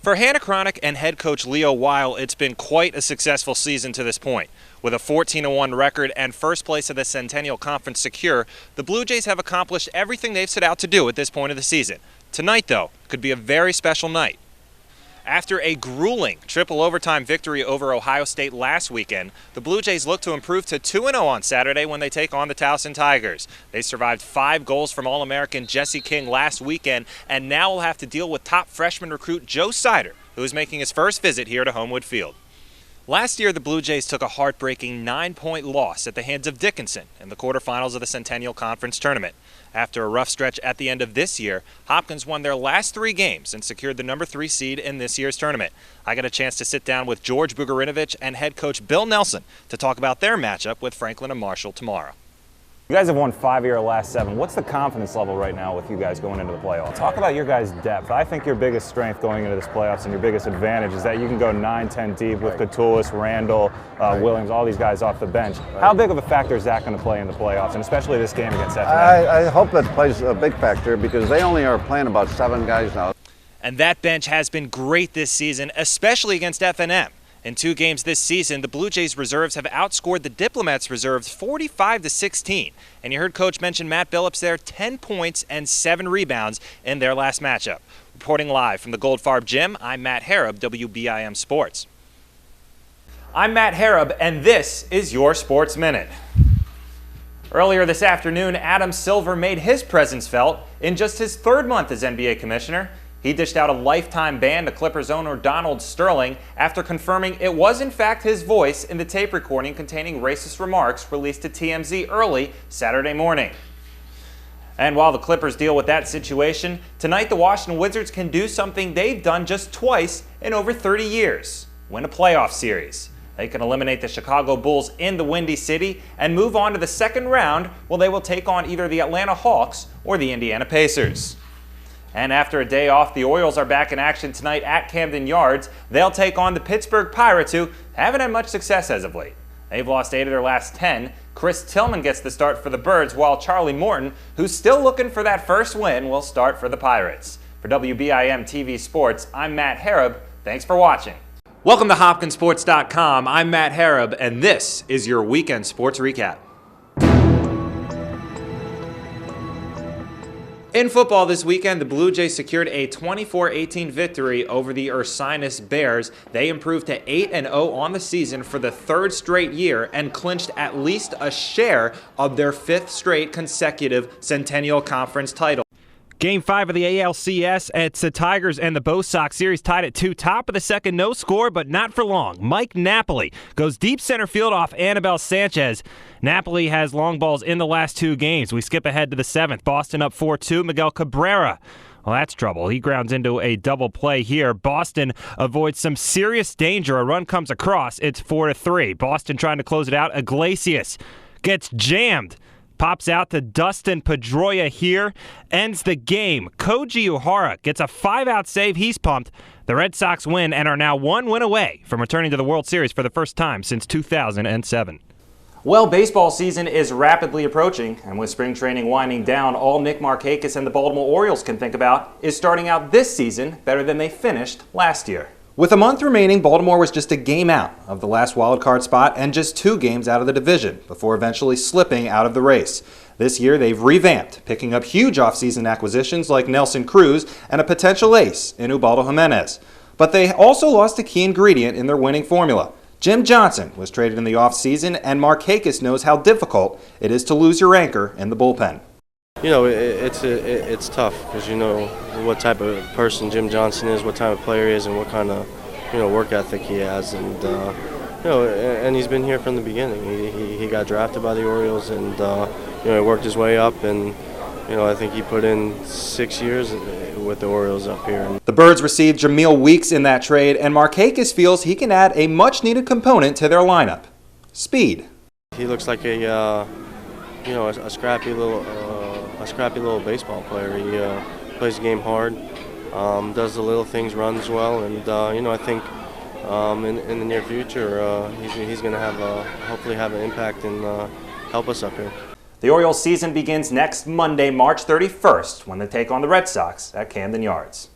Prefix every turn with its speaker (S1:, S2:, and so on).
S1: For Hannah Cronick and head coach Leo Weil, it's been quite a successful season to this point. With a 14-1 record and first place of the Centennial Conference secure, the Blue Jays have accomplished everything they've set out to do at this point of the season. Tonight, though, could be a very special night. After a grueling triple overtime victory over Ohio State last weekend, the Blue Jays look to improve to 2-0 on Saturday when they take on the Towson Tigers. They survived 5 goals from All-American Jesse King last weekend and now will have to deal with top freshman recruit Joe Sider, who is making his first visit here to Homewood Field. Last year, the Blue Jays took a heartbreaking 9-point loss at the hands of Dickinson in the quarterfinals of the Centennial Conference Tournament. After a rough stretch at the end of this year, Hopkins won their last 3 games and secured the number 3 seed in this year's tournament. I got a chance to sit down with George Bugarinovich and head coach Bill Nelson to talk about their matchup with Franklin and Marshall tomorrow.
S2: You guys have won 5 of your last 7. What's the confidence level right now with you guys going into the playoffs? Talk about your guys' depth. I think your biggest strength going into this playoffs and your biggest advantage is that you can go 9-10 deep with Catullus, Randall, Williams, all these guys off the bench. How big of a factor is that going to play in the playoffs, and especially this game against FNM?
S3: I hope it plays a big factor because they only are playing about 7 guys now.
S1: And that bench has been great this season, especially against FNM. In 2 games this season, the Blue Jays reserves have outscored the Diplomats reserves 45-16. And you heard Coach mention Matt Billups there, 10 points and 7 rebounds in their last matchup. Reporting live from the Goldfarb Gym, I'm Matt Harab, WBIM Sports. I'm Matt Harab, and this is your Sports Minute. Earlier this afternoon, Adam Silver made his presence felt in just his 3rd month as NBA Commissioner. He dished out a lifetime ban to Clippers owner Donald Sterling after confirming it was in fact his voice in the tape recording containing racist remarks released to TMZ early Saturday morning. And while the Clippers deal with that situation, tonight the Washington Wizards can do something they've done just twice in over 30 years: win a playoff series. They can eliminate the Chicago Bulls in the Windy City and move on to the 2nd round, where they will take on either the Atlanta Hawks or the Indiana Pacers. And after a day off, the Orioles are back in action tonight at Camden Yards. They'll take on the Pittsburgh Pirates, who haven't had much success as of late. They've lost 8 of their last 10. Chris Tillman gets the start for the Birds, while Charlie Morton, who's still looking for that first win, will start for the Pirates. For WBIM TV Sports, I'm Matt Harab. Thanks for watching. Welcome to HopkinsSports.com. I'm Matt Harab, and this is your weekend sports recap. In football this weekend, the Blue Jays secured a 24-18 victory over the Ursinus Bears. They improved to 8-0 on the season for the 3rd straight year and clinched at least a share of their 5th straight consecutive Centennial Conference title. Game 5 of the ALCS, it's the Tigers and the Bo Sox series tied at 2. Top of the 2nd, no score, but not for long. Mike Napoli goes deep center field off Anibal Sanchez. Napoli has long balls in the last 2 games. We skip ahead to the 7th. Boston up 4-2. Miguel Cabrera. Well, that's trouble. He grounds into a double play here. Boston avoids some serious danger. A run comes across. It's 4-3. Boston trying to close it out. Iglesias gets jammed. Pops out to Dustin Pedroia here. Ends the game. Koji Uhara gets a 5-out save. He's pumped. The Red Sox win and are now 1 win away from returning to the World Series for the first time since 2007. Well, baseball season is rapidly approaching, and with spring training winding down, all Nick Markakis and the Baltimore Orioles can think about is starting out this season better than they finished last year. With a month remaining, Baltimore was just a game out of the last wildcard spot and just 2 games out of the division before eventually slipping out of the race. This year, they've revamped, picking up huge offseason acquisitions like Nelson Cruz and a potential ace in Ubaldo Jimenez. But they also lost a key ingredient in their winning formula. Jim Johnson was traded in the offseason, and Markakis knows how difficult it is to lose your anchor in the bullpen.
S4: You know, it's tough because you know what type of person Jim Johnson is, what type of player he is, and what kind of work ethic he has, and and he's been here from the beginning. He got drafted by the Orioles, and he worked his way up, and I think he put in 6 years with the Orioles up here.
S1: The Birds received Jameel Weeks in that trade, and Markakis feels he can add a much-needed component to their lineup: speed.
S4: He looks like a scrappy little baseball player. He plays the game hard, does the little things, runs well, and I think in the near future he's going to hopefully have an impact and help us up here.
S1: The Orioles season begins next Monday, March 31st, when they take on the Red Sox at Camden Yards.